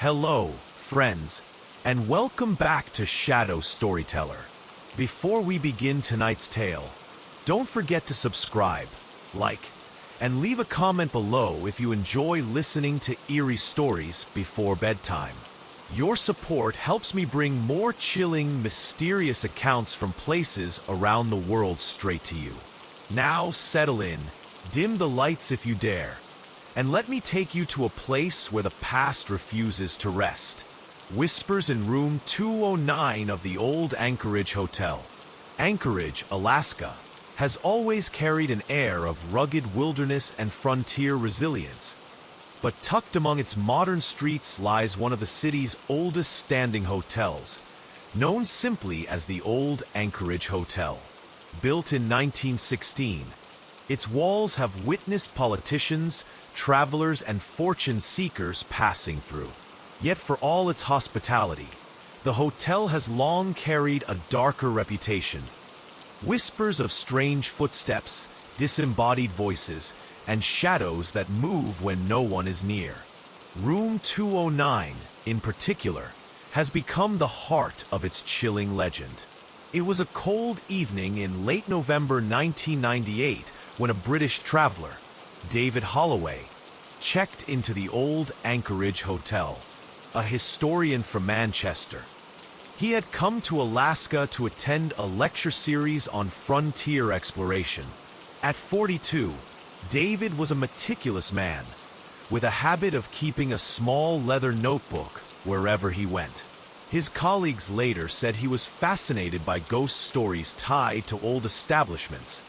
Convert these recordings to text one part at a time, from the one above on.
Hello, friends, and welcome back to Shadow Storyteller. Before we begin tonight's tale, don't forget to subscribe, like, and leave a comment below if you enjoy listening to eerie stories before bedtime. Your support helps me bring more chilling, mysterious accounts from places around the world straight to you. Now settle in, dim the lights if you dare, and let me take you to a place where the past refuses to rest. Whispers in room 209 of the old Anchorage Hotel. Anchorage, Alaska, has always carried an air of rugged wilderness and frontier resilience. But tucked among its modern streets lies one of the city's oldest standing hotels, known simply as the Old Anchorage Hotel. Built in 1916, its walls have witnessed politicians, travelers, and fortune seekers passing through. Yet for all its hospitality, the hotel has long carried a darker reputation. Whispers of strange footsteps, disembodied voices, and shadows that move when no one is near. Room 209, in particular, has become the heart of its chilling legend. It was a cold evening in late November 1998 when a British traveler, David Holloway, checked into the Old Anchorage Hotel, a historian from Manchester. He had come to Alaska to attend a lecture series on frontier exploration. At 42, David was a meticulous man, with a habit of keeping a small leather notebook wherever he went. His colleagues later said he was fascinated by ghost stories tied to old establishments,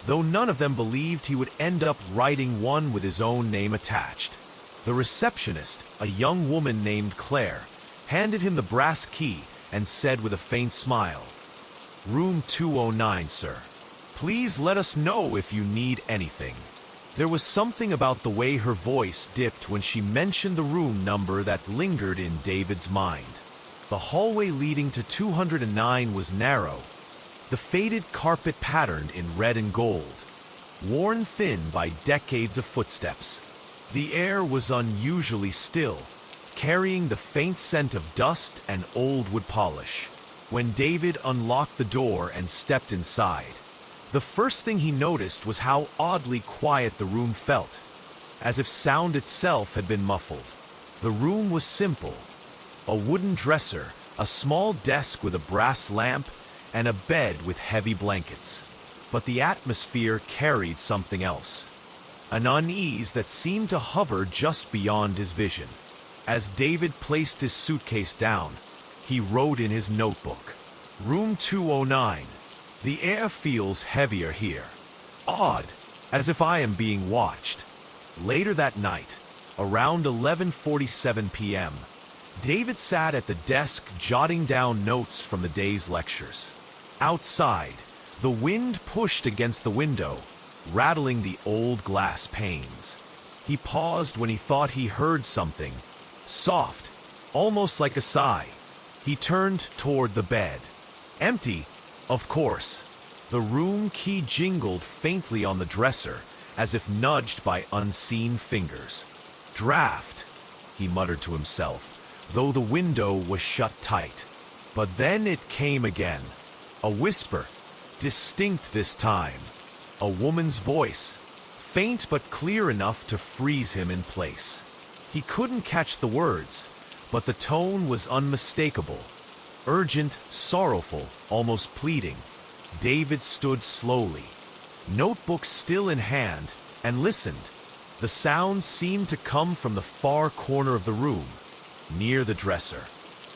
though none of them believed he would end up writing one with his own name attached. The receptionist, a young woman named Claire, handed him the brass key and said with a faint smile, "Room 209, sir. Please let us know if you need anything." There was something about the way her voice dipped when she mentioned the room number that lingered in David's mind. The hallway leading to 209 was narrow, the faded carpet patterned in red and gold, worn thin by decades of footsteps. The air was unusually still, carrying the faint scent of dust and old wood polish. When David unlocked the door and stepped inside, the first thing he noticed was how oddly quiet the room felt, as if sound itself had been muffled. The room was simple: a wooden dresser, a small desk with a brass lamp, and a bed with heavy blankets. But the atmosphere carried something else, an unease that seemed to hover just beyond his vision. As David placed his suitcase down, he wrote in his notebook, "Room 209. The air feels heavier here. Odd, as if I am being watched." Later that night, around 11:47 p.m., David sat at the desk jotting down notes from the day's lectures. Outside, the wind pushed against the window, rattling the old glass panes. He paused when he thought he heard something, soft, almost like a sigh. He turned toward the bed. Empty, of course. The room key jingled faintly on the dresser, as if nudged by unseen fingers. "Draft," he muttered to himself, though the window was shut tight. But then it came again. A whisper, distinct this time. A woman's voice, faint but clear enough to freeze him in place. He couldn't catch the words, but the tone was unmistakable. Urgent, sorrowful, almost pleading. David stood slowly, notebook still in hand, and listened. The sound seemed to come from the far corner of the room, near the dresser.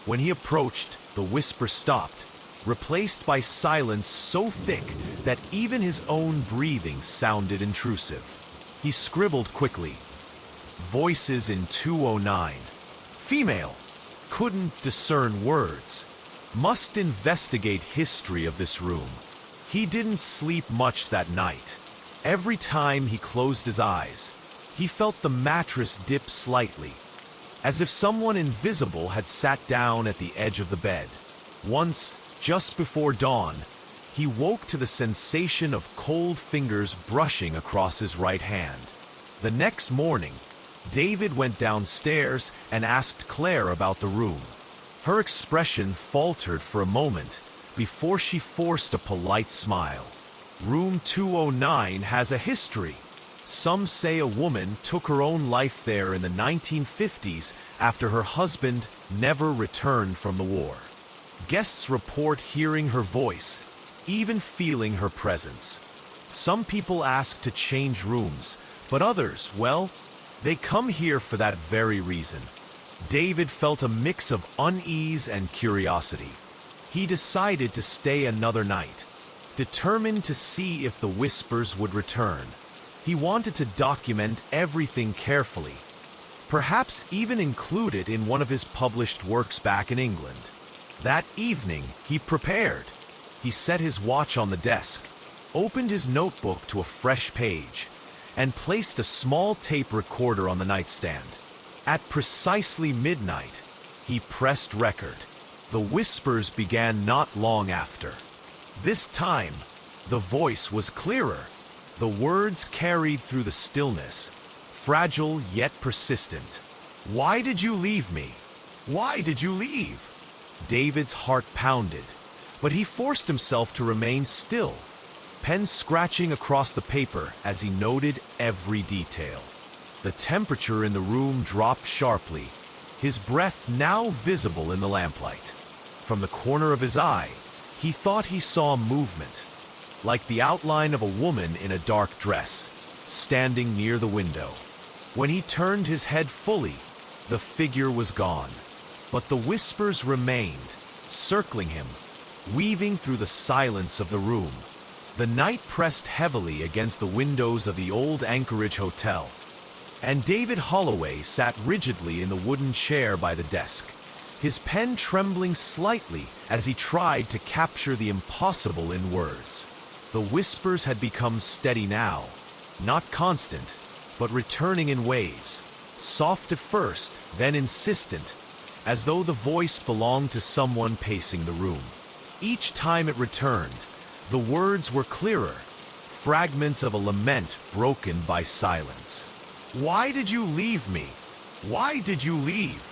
When he approached, the whisper stopped, replaced by silence so thick that even his own breathing sounded intrusive. He scribbled quickly, "Voices in 209. Female. Couldn't discern words. Must investigate history of this room." He didn't sleep much that night. Every time he closed his eyes, he felt the mattress dip slightly, as if someone invisible had sat down at the edge of the bed. Once, just before dawn, he woke to the sensation of cold fingers brushing across his right hand. The next morning, David went downstairs and asked Claire about the room. Her expression faltered for a moment before she forced a polite smile. Room 209 has a history. Some say a woman took her own life there in the 1950s after her husband never returned from the war. Guests report hearing her voice, even feeling her presence. Some people ask to change rooms, but others, well, they come here for that very reason. David felt a mix of unease and curiosity. He decided to stay another night, determined to see if the whispers would return. He wanted to document everything carefully, perhaps even include it in one of his published works back in England. That evening, he prepared. He set his watch on the desk, opened his notebook to a fresh page, and placed a small tape recorder on the nightstand. At precisely midnight, he pressed record. The whispers began not long after. This time, the voice was clearer. The words carried through the stillness, fragile yet persistent. "Why did you leave me? Why did you leave?" David's heart pounded, but he forced himself to remain still, pen scratching across the paper as he noted every detail. The temperature in the room dropped sharply, his breath now visible in the lamplight. From the corner of his eye, he thought he saw movement, like the outline of a woman in a dark dress, standing near the window. When he turned his head fully, the figure was gone, but the whispers remained, circling him, weaving through the silence of the room. The night pressed heavily against the windows of the old Anchorage Hotel, and David Holloway sat rigidly in the wooden chair by the desk, his pen trembling slightly as he tried to capture the impossible in words. The whispers had become steady now, not constant, but returning in waves, soft at first, then insistent, as though the voice belonged to someone pacing the room. Each time it returned, the words were clearer, fragments of a lament broken by silence. "Why did you leave me? Why did you leave?"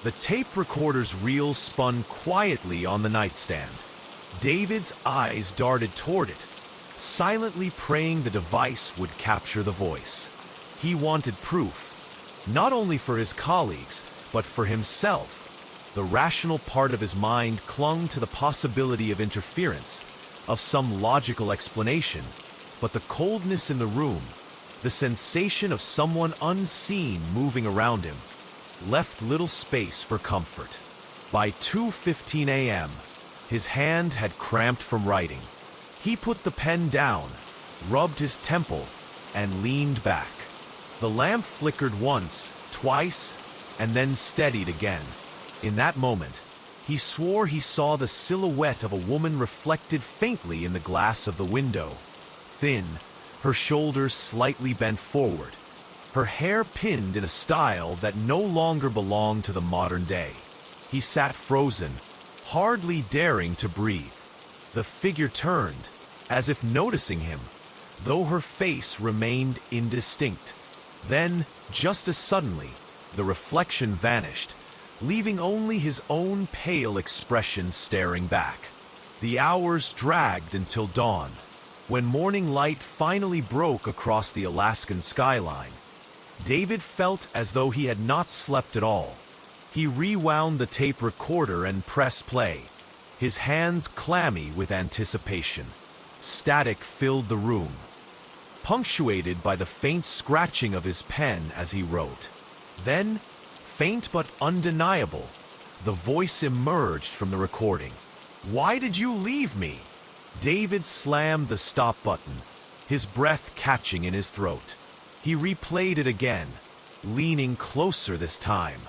The tape recorder's reel spun quietly on the nightstand. David's eyes darted toward it, silently praying the device would capture the voice. He wanted proof, not only for his colleagues, but for himself. The rational part of his mind clung to the possibility of interference, of some logical explanation, but the coldness in the room, the sensation of someone unseen moving around him, left little space for comfort. By 2:15 a.m., his hand had cramped from writing. He put the pen down, rubbed his temple, and leaned back. The lamp flickered once, twice, and then steadied again. In that moment, he swore he saw the silhouette of a woman reflected faintly in the glass of the window. Thin, her shoulders slightly bent forward, her hair pinned in a style that no longer belonged to the modern day. He sat frozen, hardly daring to breathe. The figure turned, as if noticing him, though her face remained indistinct. Then, just as suddenly, the reflection vanished, leaving only his own pale expression staring back. The hours dragged until dawn, when morning light finally broke across the Alaskan skyline. David felt as though he had not slept at all. He rewound the tape recorder and pressed play, his hands clammy with anticipation. Static filled the room, punctuated by the faint scratching of his pen as he wrote. Then, faint but undeniable, the voice emerged from the recording. "Why did you leave me?" David slammed the stop button, his breath catching in his throat. He replayed it again, leaning closer this time.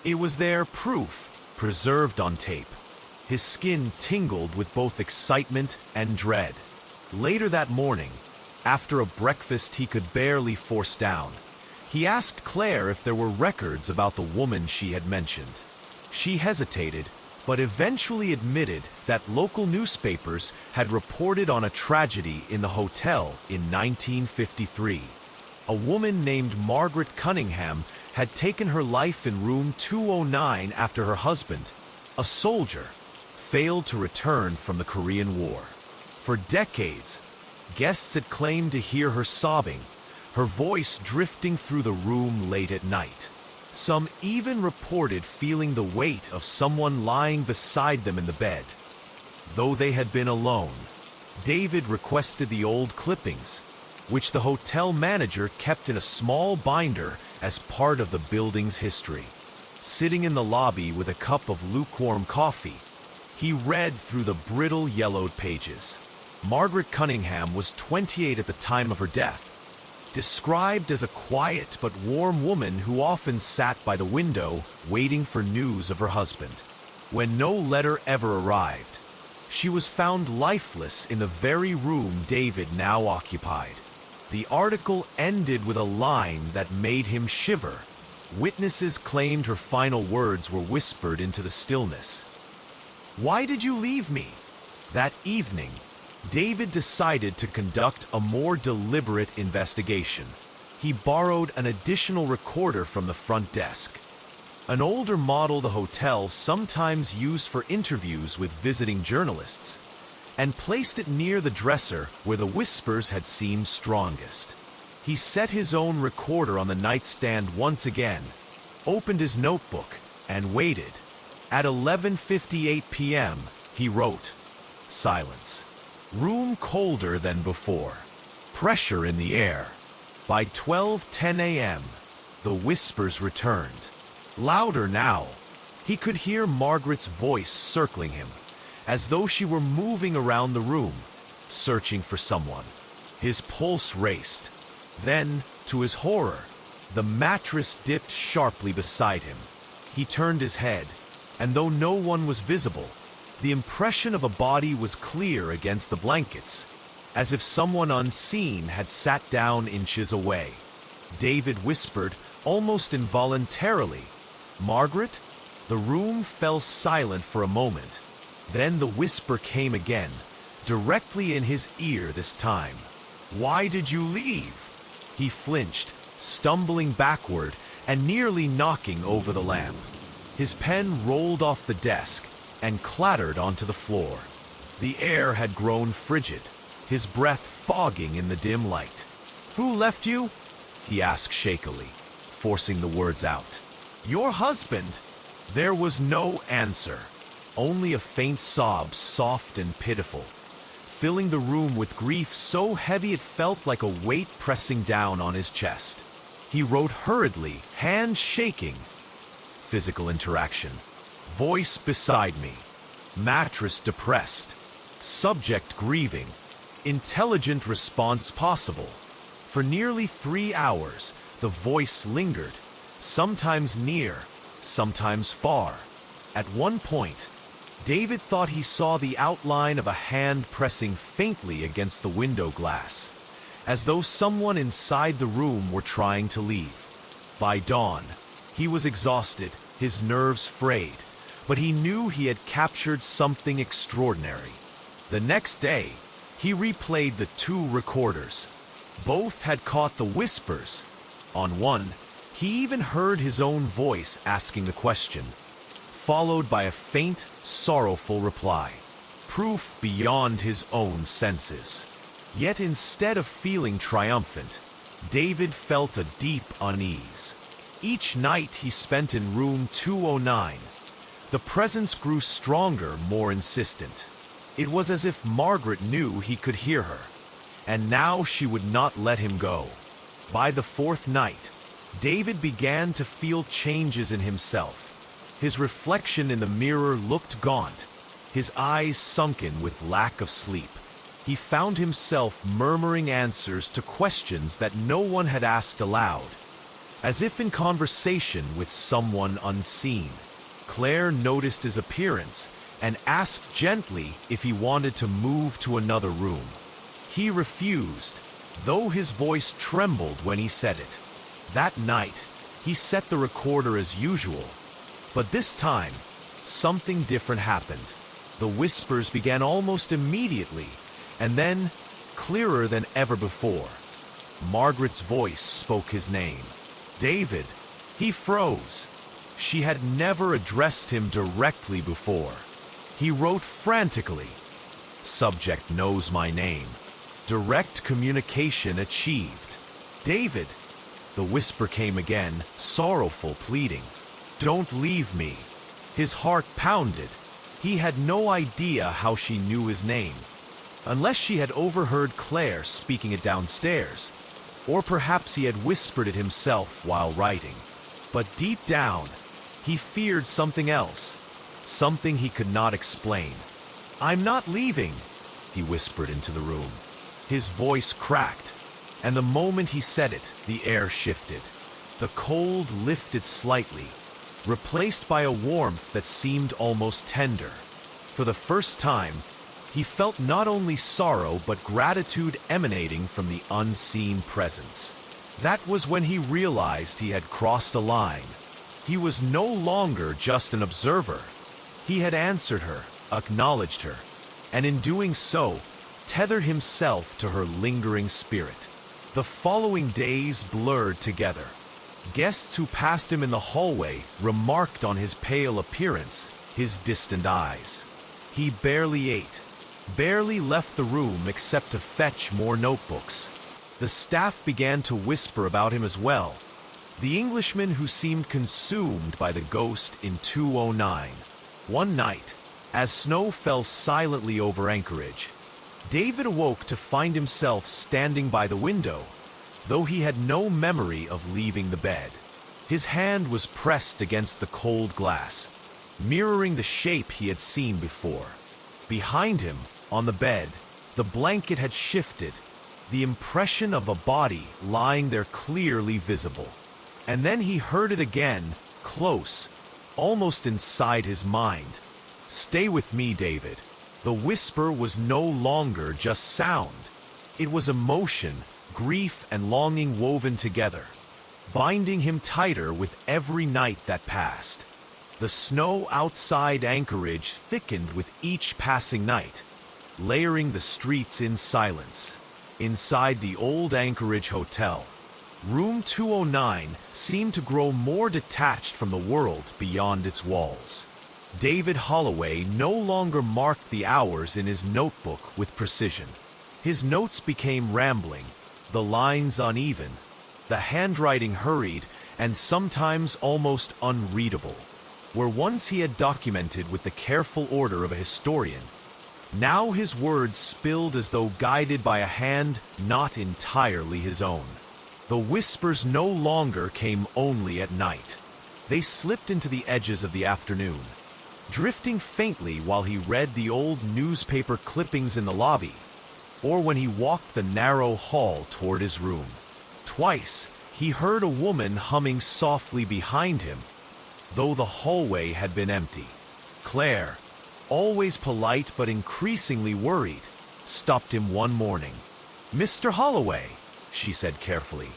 It was there, proof, preserved on tape. His skin tingled with both excitement and dread. Later that morning, after a breakfast he could barely force down, he asked Claire if there were records about the woman she had mentioned. She hesitated, but eventually admitted that local newspapers had reported on a tragedy in the hotel in 1953. A woman named Margaret Cunningham had taken her life in room 209 after her husband, a soldier, failed to return from the Korean War. For decades, guests had claimed to hear her sobbing, her voice drifting through the room late at night. Some even reported feeling the weight of someone lying beside them in the bed. Though they had been alone, David requested the old clippings, which the hotel manager kept in a small binder as part of the building's history. Sitting in the lobby with a cup of lukewarm coffee, he read through the brittle yellowed pages. Margaret Cunningham was 28 at the time of her death, described as a quiet but warm woman who often sat by the window waiting for news of her husband. When no letter ever arrived, she was found lifeless in the very room David now occupied. The article ended with a line that made him shiver. Witnesses claimed her final words were whispered into the stillness. "Why did you leave me?" That evening, David decided to conduct a more deliberate investigation. He borrowed an additional recorder from the front desk, an older model the hotel sometimes used for interviews with visiting journalists, and placed it near the dresser where the whispers had seemed strongest. He set his own recorder on the nightstand once again, opened his notebook, and waited. At 11:58 p.m., he wrote, "Silence. Room colder than before. Pressure in the air." By 12:10 a.m., the whispers returned. Louder now. He could hear Margaret's voice circling him, as though she were moving around the room, searching for someone. His pulse raced. Then, to his horror, the mattress dipped sharply beside him. He turned his head, and though no one was visible, the impression of a body was clear against the blankets, as if someone unseen had sat down inches away. David whispered, almost involuntarily, "Margaret?" The room fell silent for a moment. Then the whisper came again, directly in his ear this time. "Why did you leave?" He flinched, stumbling backward and nearly knocking over the lamp. His pen rolled off the desk and clattered onto the floor. The air had grown frigid, his breath fogging in the dim light. "Who left you?" he asked shakily, forcing the words out. "Your husband." There was no answer, only a faint sob, soft and pitiful, filling the room with grief so heavy it felt like a weight pressing down on his chest. He wrote hurriedly, hand shaking. Physical interaction. Voice beside me. Mattress depressed. Subject grieving. Intelligent response possible. For nearly 3 hours, the voice lingered, sometimes near, sometimes far. At one point, David thought he saw the outline of a hand pressing faintly against the window glass, as though someone inside the room were trying to leave. By dawn, he was exhausted, his nerves frayed, but he knew he had captured something extraordinary. The next day, he replayed the 2 recorders. Both had caught the whispers. On one, he even heard his own voice asking the question, followed by a faint, sorrowful reply, proof beyond his own senses. Yet instead of feeling triumphant, David felt a deep unease. Each night he spent in room 209, the presence grew stronger, more insistent. It was as if Margaret knew he could hear her, and now she would not let him go. By the 4th night, David began to feel changes in himself. His reflection in the mirror looked gaunt, his eyes sunken with lack of sleep. He found himself murmuring answers to questions that no one had asked aloud, as if in conversation with someone unseen. Claire noticed his appearance and asked gently if he wanted to move to another room. He refused, though his voice trembled when he said it. That night, he set the recorder as usual, but this time, something different happened. The whispers began almost immediately, and then, clearer than ever before, Margaret's voice spoke his name. "David," He froze. She had never addressed him directly before. He wrote frantically. Subject knows my name. Direct communication achieved. David. The whisper came again, sorrowful, pleading. Don't leave me. His heart pounded. He had no idea how she knew his name, unless she had overheard Claire speaking it downstairs, or perhaps he had whispered it himself while writing. But deep down, he feared something else, something he could not explain. I'm not leaving, he whispered into the room. His voice cracked, and the moment he said it, the air shifted. The cold lifted slightly, replaced by a warmth that seemed almost tender. For the first time, he felt not only sorrow but gratitude emanating from the unseen presence. That was when he realized he had crossed a line. He was no longer just an observer. He had answered her, acknowledged her, and in doing so, tethered himself to her lingering spirit. The following days blurred together. Guests who passed him in the hallway remarked on his pale appearance, his distant eyes. He barely ate, barely left the room except to fetch more notebooks. The staff began to whisper about him as well. The Englishman who seemed consumed by the ghost in 209. One night, as snow fell silently over Anchorage, David awoke to find himself standing by the window, though he had no memory of leaving the bed. His hand was pressed against the cold glass, mirroring the shape he had seen before. Behind him, on the bed, the blanket had shifted, the impression of a body lying there clearly visible. And then he heard it again, close, almost inside his mind. Stay with me, David. The whisper was no longer just sound. It was emotion, grief and longing woven together, binding him tighter with every night that passed. The snow outside Anchorage thickened with each passing night, layering the streets in silence. Inside the old Anchorage hotel, room 209 seemed to grow more detached from the world beyond its walls. David Holloway no longer marked the hours in his notebook with precision. His notes became rambling, the lines uneven, the handwriting hurried and sometimes almost unreadable. Where once he had documented with the careful order of a historian, now his words spilled as though guided by a hand not entirely his own. The whispers no longer came only at night. They slipped into the edges of the afternoon, drifting faintly while he read the old newspaper clippings in the lobby, or when he walked the narrow hall toward his room. Twice, he heard a woman humming softly behind him, though the hallway had been empty. Claire, always polite but increasingly worried, stopped him one morning. "Mr. Holloway," she said carefully,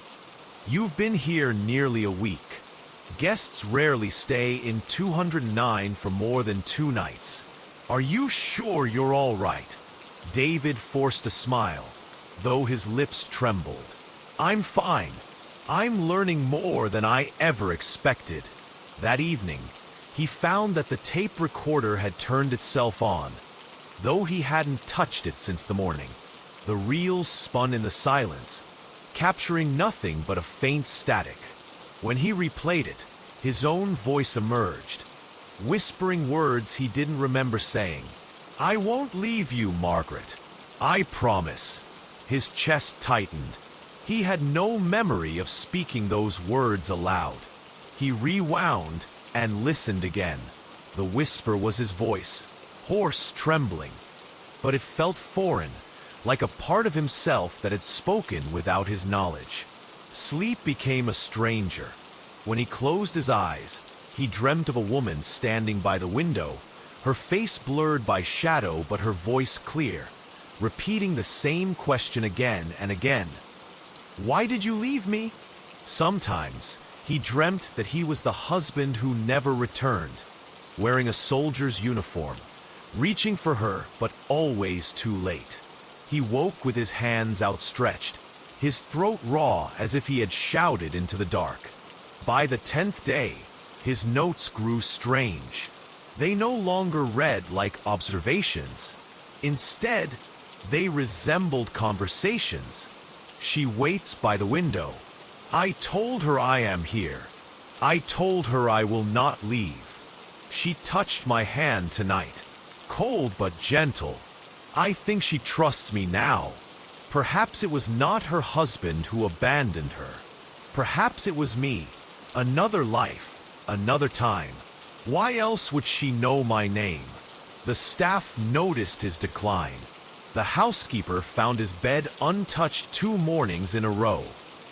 "you've been here nearly a week. Guests rarely stay in 209 for more than 2 nights. Are you sure you're all right?" David forced a smile, though his lips trembled. "I'm fine. I'm learning more than I ever expected." That evening, he found that the tape recorder had turned itself on, though he hadn't touched it since the morning. The reels spun in the silence, capturing nothing but a faint static. When he replayed it, his own voice emerged, whispering words he didn't remember saying. "I won't leave you, Margaret. I promise." His chest tightened. He had no memory of speaking those words aloud. He rewound and listened again. The whisper was his voice, hoarse, trembling, but it felt foreign, like a part of himself that had spoken without his knowledge. Sleep became a stranger. When he closed his eyes, he dreamt of a woman standing by the window, her face blurred by shadow but her voice clear, repeating the same question again and again. "Why did you leave me?" Sometimes, he dreamt that he was the husband who never returned, wearing a soldier's uniform, reaching for her but always too late. He woke with his hands outstretched, his throat raw as if he had shouted into the dark. By the 10th day, his notes grew strange. They no longer read like observations. Instead, they resembled conversations. She waits by the window. I told her I am here. I told her I will not leave. She touched my hand tonight, cold but gentle. I think she trusts me now. Perhaps it was not her husband who abandoned her. Perhaps it was me. Another life, another time. Why else would she know my name? The staff noticed his decline. The housekeeper found his bed untouched 2 mornings in a row.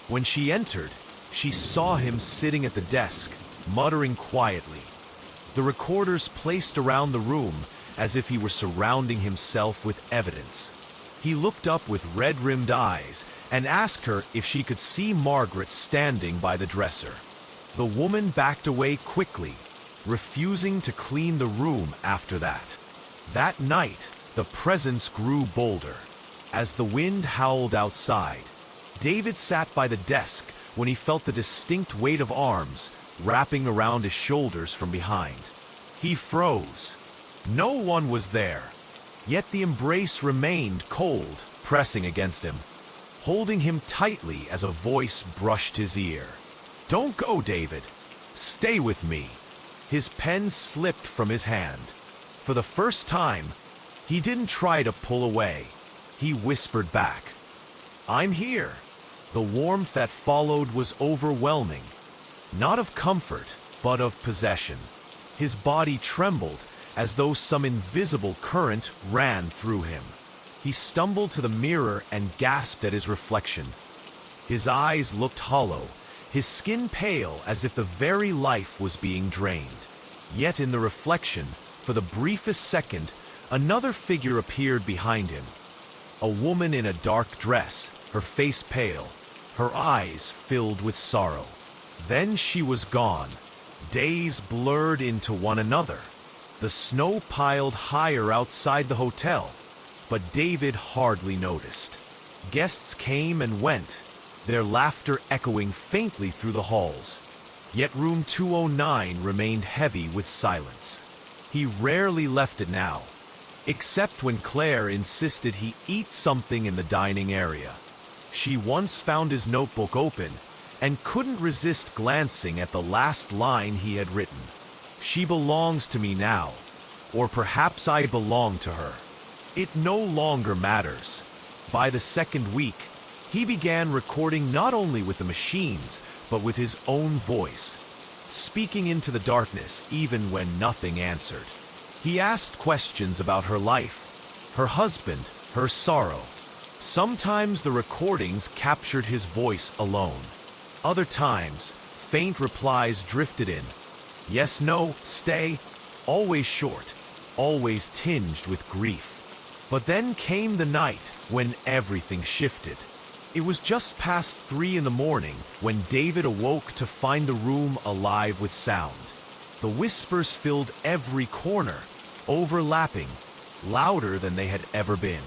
When she entered, she saw him sitting at the desk, muttering quietly. The recorders placed around the room as if he were surrounding himself with evidence. He looked up with red-rimmed eyes and asked her if she could see Margaret standing by the dresser. The woman backed away quickly, refusing to clean the room after that. That night, the presence grew bolder. As the wind howled outside, David sat by the desk when he felt the distinct weight of arms wrapping around his shoulders from behind. He froze. No one was there. Yet the embrace remained cold, pressing against him, holding him tightly as a voice brushed his ear. Don't go, David. Stay with me. His pen slipped from his hand. For the first time, he didn't try to pull away. He whispered back, I'm here. The warmth that followed was overwhelming, not of comfort, but of possession. His body trembled as though some invisible current ran through him. He stumbled to the mirror and gasped at his reflection. His eyes looked hollow, his skin pale as if the very life was being drained. Yet in the reflection, for the briefest second, another figure appeared behind him. A woman in a dark dress, her face pale, her eyes filled with sorrow. Then she was gone. Days blurred into one another. The snow piled higher outside the hotel, but David hardly noticed. Guests came and went, their laughter echoing faintly through the halls. Yet room 209 remained heavy with silence. He rarely left it now, except when Claire insisted he eat something in the dining area. She once found his notebook open and couldn't resist glancing at the last line he had written. She belongs to me now, or perhaps I belong to her. It no longer matters. By the second week, he began recording not only with the machines, but with his own voice, speaking into the darkness even when nothing answered. He asked questions about her life, her husband, her sorrow. Sometimes the recordings captured his voice alone. Other times, faint replies drifted in. Yes, no, stay, always short, always tinged with grief. But then came the night when everything shifted. It was just past 3 in the morning when David awoke to find the room alive with sound. The whispers filled every corner, overlapping, louder than they had ever been.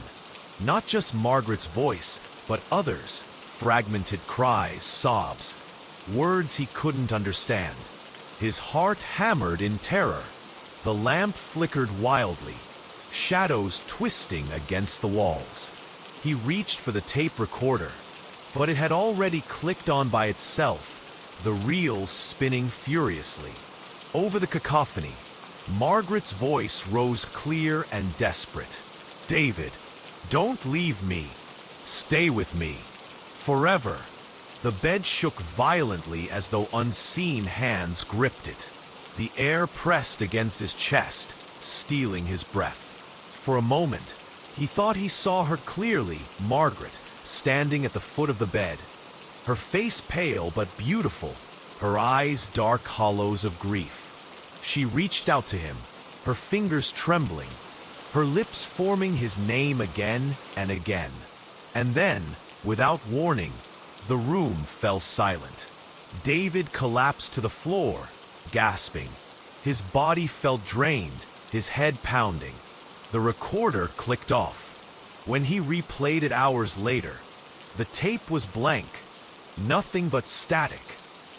Not just Margaret's voice, but others, fragmented cries, sobs, words he couldn't understand. His heart hammered in terror. The lamp flickered wildly, shadows twisting against the walls. He reached for the tape recorder, but it had already clicked on by itself, the reels spinning furiously. Over the cacophony, Margaret's voice rose clear and desperate. David, don't leave me. Stay with me. Forever. The bed shook violently as though unseen hands gripped it. The air pressed against his chest, stealing his breath. For a moment, he thought he saw her clearly, Margaret, standing at the foot of the bed. Her face pale but beautiful, her eyes dark hollows of grief. She reached out to him, her fingers trembling, her lips forming his name again and again. And then, without warning, the room fell silent. David collapsed to the floor, gasping. His body felt drained, his head pounding. The recorder clicked off. When he replayed it hours later, the tape was blank, nothing but static.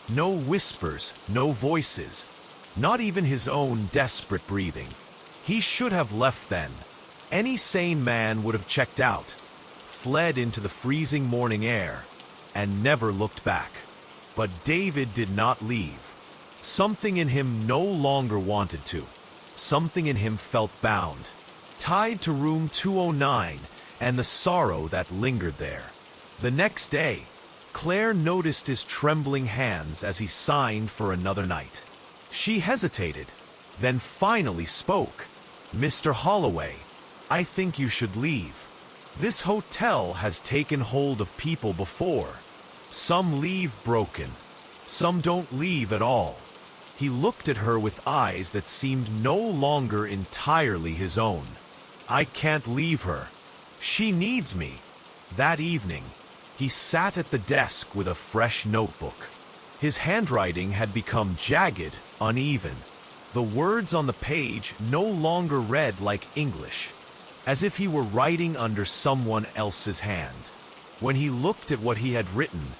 No whispers, no voices, not even his own desperate breathing. He should have left then. Any sane man would have checked out, fled into the freezing morning air, and never looked back. But David did not leave. Something in him no longer wanted to. Something in him felt bound, tied to room 209 and the sorrow that lingered there. The next day, Claire noticed his trembling hands as he signed for another night. She hesitated, then finally spoke. "Mr. Holloway, I think you should leave. This hotel has taken hold of people before. Some leave broken, some don't leave at all." He looked at her with eyes that seemed no longer entirely his own. "I can't leave her. She needs me." That evening, he sat at the desk with a fresh notebook. His handwriting had become jagged, uneven. The words on the page no longer read like English, as if he were writing under someone else's hand. When he looked at what he had written,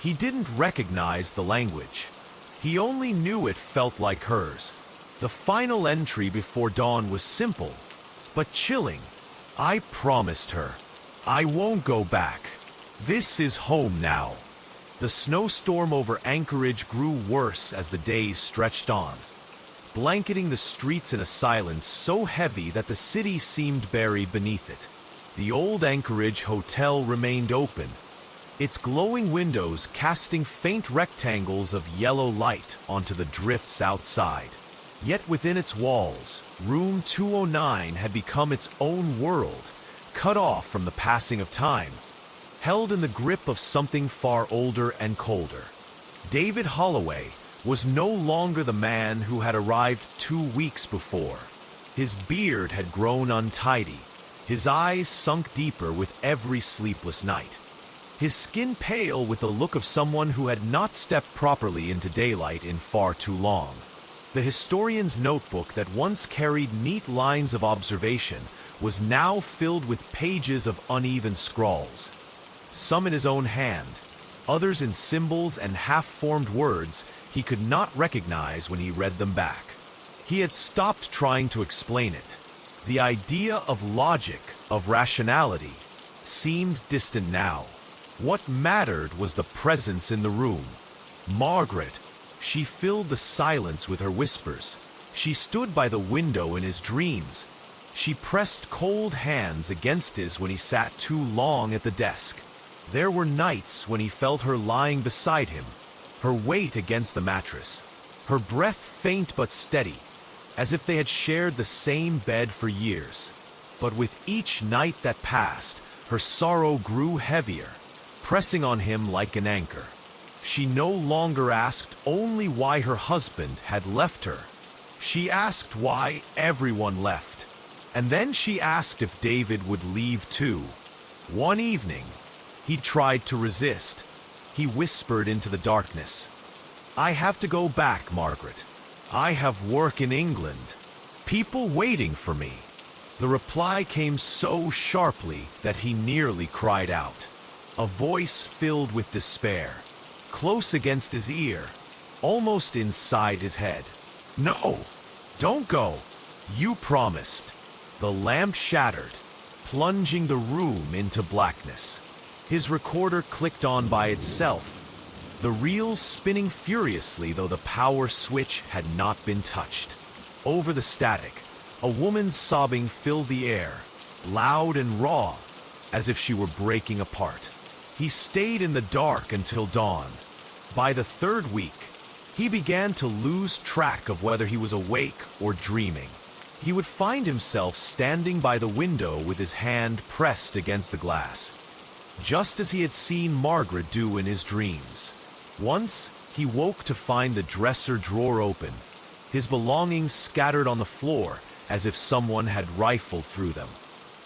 he didn't recognize the language. He only knew it felt like hers. The final entry before dawn was simple, but chilling. "I promised her. I won't go back. This is home now." The snowstorm over Anchorage grew worse as the days stretched on, blanketing the streets in a silence so heavy that the city seemed buried beneath it. The old Anchorage hotel remained open, its glowing windows casting faint rectangles of yellow light onto the drifts outside. Yet within its walls, room 209 had become its own world, cut off from the passing of time, held in the grip of something far older and colder. David Holloway was no longer the man who had arrived 2 weeks before. His beard had grown untidy, his eyes sunk deeper with every sleepless night, his skin pale with the look of someone who had not stepped properly into daylight in far too long. The historian's notebook that once carried neat lines of observation was now filled with pages of uneven scrawls, some in his own hand, others in symbols and half-formed words he could not recognize when he read them back. He had stopped trying to explain it. The idea of logic, of rationality, seemed distant now. What mattered was the presence in the room. Margaret. She filled the silence with her whispers. She stood by the window in his dreams. She pressed cold hands against his when he sat too long at the desk. There were nights when he felt her lying beside him, her weight against the mattress, her breath faint but steady, as if they had shared the same bed for years. But with each night that passed, her sorrow grew heavier, pressing on him like an anchor. She no longer asked only why her husband had left her. She asked why everyone left. And then she asked if David would leave too. One evening, he tried to resist. He whispered into the darkness, "I have to go back, Margaret. I have work in England. People waiting for me." The reply came so sharply that he nearly cried out. A voice filled with despair, close against his ear, almost inside his head. "No, don't go. You promised." The lamp shattered, plunging the room into blackness. His recorder clicked on by itself, the reel spinning furiously though the power switch had not been touched. Over the static, a woman's sobbing filled the air, loud and raw, as if she were breaking apart. He stayed in the dark until dawn. By the third week, he began to lose track of whether he was awake or dreaming. He would find himself standing by the window with his hand pressed against the glass, just as he had seen Margaret do in his dreams. Once, he woke to find the dresser drawer open, his belongings scattered on the floor as if someone had rifled through them.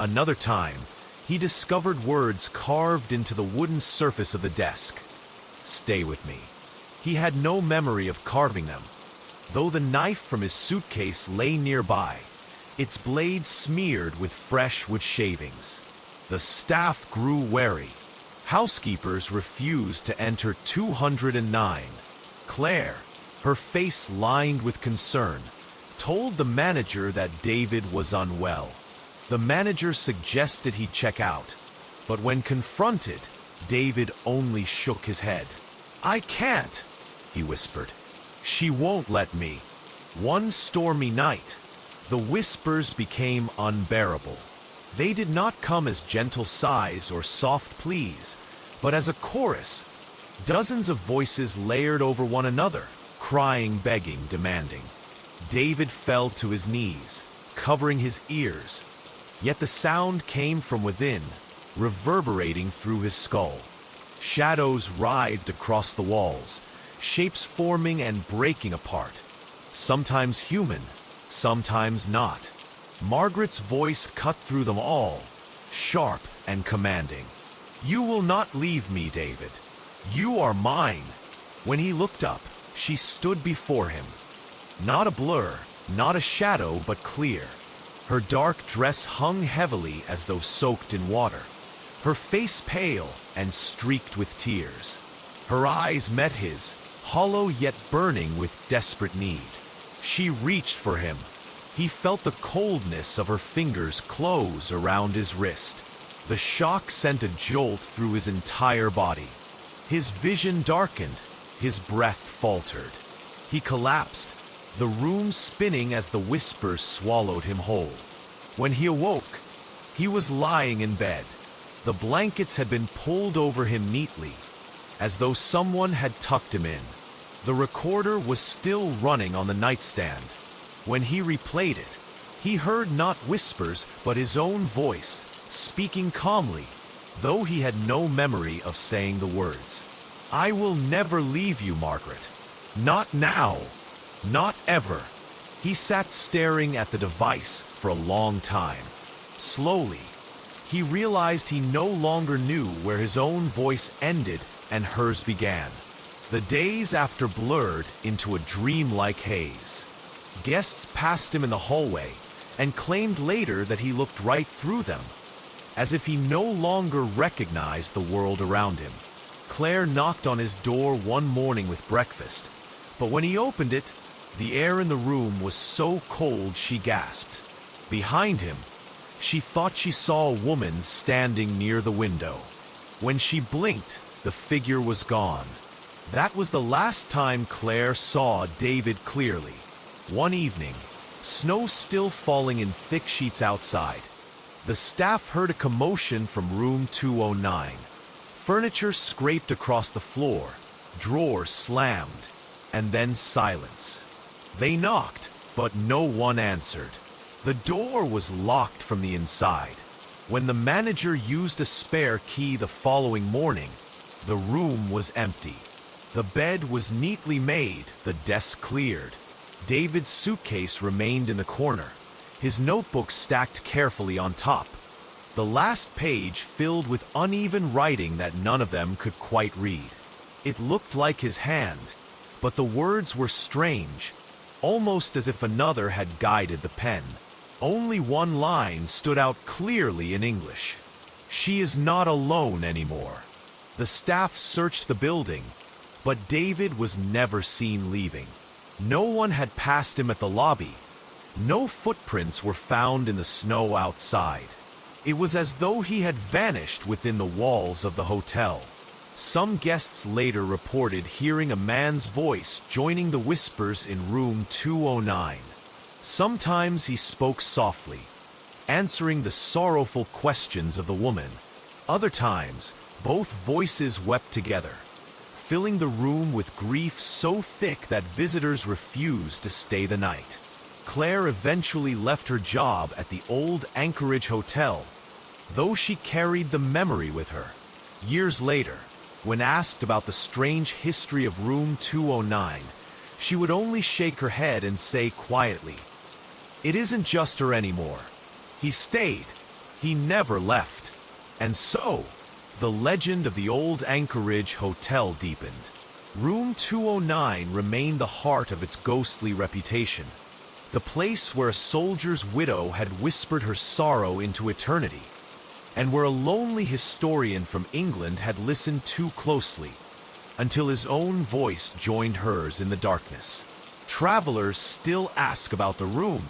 Another time, he discovered words carved into the wooden surface of the desk. "Stay with me." He had no memory of carving them, though the knife from his suitcase lay nearby, its blade smeared with fresh wood shavings. The staff grew wary. Housekeepers refused to enter 209. Claire, her face lined with concern, told the manager that David was unwell. The manager suggested he check out, but when confronted, David only shook his head. "I can't," he whispered. "She won't let me." One stormy night, the whispers became unbearable. They did not come as gentle sighs or soft pleas, but as a chorus, dozens of voices layered over one another, crying, begging, demanding. David fell to his knees, covering his ears, yet the sound came from within, reverberating through his skull. Shadows writhed across the walls, shapes forming and breaking apart, sometimes human, sometimes not. Margaret's voice cut through them all, sharp and commanding. "You will not leave me, David. You are mine." When he looked up, she stood before him. Not a blur, not a shadow, but clear. Her dark dress hung heavily as though soaked in water, her face pale and streaked with tears. Her eyes met his, hollow yet burning with desperate need. She reached for him. He felt the coldness of her fingers close around his wrist. The shock sent a jolt through his entire body. His vision darkened, his breath faltered. He collapsed, the room spinning as the whispers swallowed him whole. When he awoke, he was lying in bed. The blankets had been pulled over him neatly, as though someone had tucked him in. The recorder was still running on the nightstand. When he replayed it, he heard not whispers but his own voice, speaking calmly, though he had no memory of saying the words. "I will never leave you, Margaret. Not now. Not ever." He sat staring at the device for a long time. Slowly, he realized he no longer knew where his own voice ended and hers began. The days after blurred into a dreamlike haze. Guests passed him in the hallway and claimed later that he looked right through them, as if he no longer recognized the world around him. Claire knocked on his door one morning with breakfast, but when he opened it, the air in the room was so cold she gasped. Behind him, she thought she saw a woman standing near the window. When she blinked, the figure was gone. That was the last time Claire saw David clearly. One evening, snow still falling in thick sheets outside, the staff heard a commotion from room 209. Furniture scraped across the floor, drawers slammed, and then silence. They knocked, but no one answered. The door was locked from the inside. When the manager used a spare key the following morning, the room was empty. The bed was neatly made, the desk cleared. David's suitcase remained in the corner, his notebook stacked carefully on top. The last page filled with uneven writing that none of them could quite read. It looked like his hand, but the words were strange, almost as if another had guided the pen. Only one line stood out clearly in English. "She is not alone anymore." The staff searched the building, but David was never seen leaving. No one had passed him at the lobby. No footprints were found in the snow outside. It was as though he had vanished within the walls of the hotel. Some guests later reported hearing a man's voice joining the whispers in room 209. Sometimes he spoke softly, answering the sorrowful questions of the woman. Other times, both voices wept together, filling the room with grief so thick that visitors refused to stay the night. Claire eventually left her job at the old Anchorage Hotel, though she carried the memory with her. Years later, when asked about the strange history of room 209, she would only shake her head and say quietly, "It isn't just her anymore. He stayed. He never left." And so, the legend of the old Anchorage Hotel deepened. Room 209 remained the heart of its ghostly reputation, the place where a soldier's widow had whispered her sorrow into eternity, and where a lonely historian from England had listened too closely. until his own voice joined hers in the darkness. Travelers still ask about the room.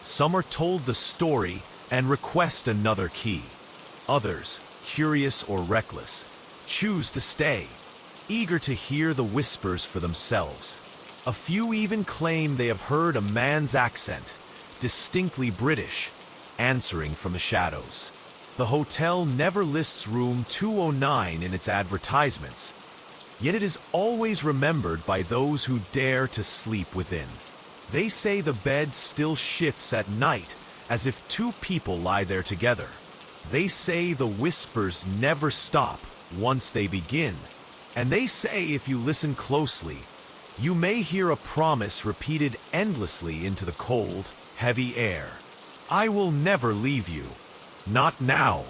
Some are told the story and request another key. Others, curious or reckless, choose to stay, eager to hear the whispers for themselves. A few even claim they have heard a man's accent, distinctly British, answering from the shadows. The hotel never lists room 209 in its advertisements, yet it is always remembered by those who dare to sleep within. They say the bed still shifts at night as if two people lie there together. They say the whispers never stop once they begin. And they say if you listen closely, you may hear a promise repeated endlessly into the cold, heavy air. I will never leave you. Not now.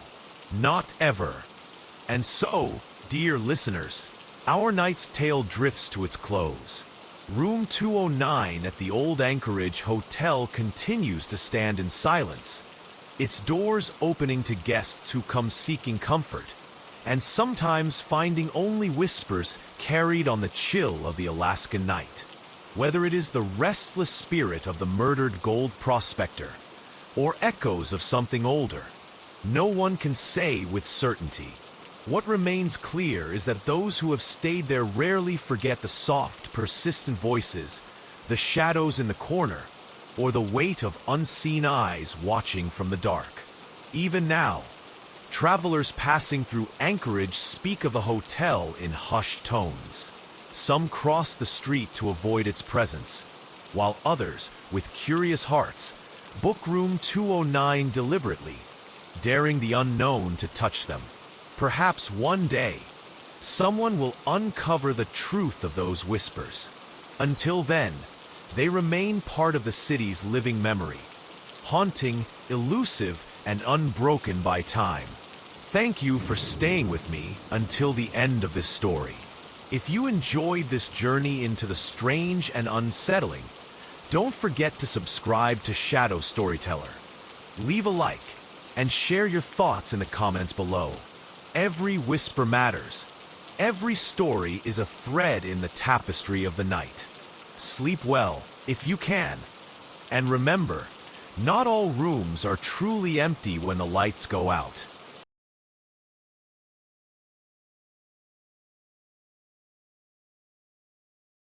Not ever. And so, dear listeners, our night's tale drifts to its close. Room 209 at the Old Anchorage Hotel continues to stand in silence, its doors opening to guests who come seeking comfort, and sometimes finding only whispers carried on the chill of the Alaskan night. Whether it is the restless spirit of the murdered gold prospector, or echoes of something older, no one can say with certainty. What remains clear is that those who have stayed there rarely forget the soft, persistent voices, the shadows in the corner, or the weight of unseen eyes watching from the dark. Even now, travelers passing through Anchorage speak of the hotel in hushed tones. Some cross the street to avoid its presence, while others, with curious hearts, book room 209 deliberately, daring the unknown to touch them. Perhaps one day, someone will uncover the truth of those whispers. Until then, they remain part of the city's living memory, haunting, elusive, and unbroken by time. Thank you for staying with me until the end of this story. If you enjoyed this journey into the strange and unsettling, don't forget to subscribe to Shadow Storyteller. Leave a like and share your thoughts in the comments below. Every whisper matters. Every story is a thread in the tapestry of the night. Sleep well, if you can. And remember, not all rooms are truly empty when the lights go out.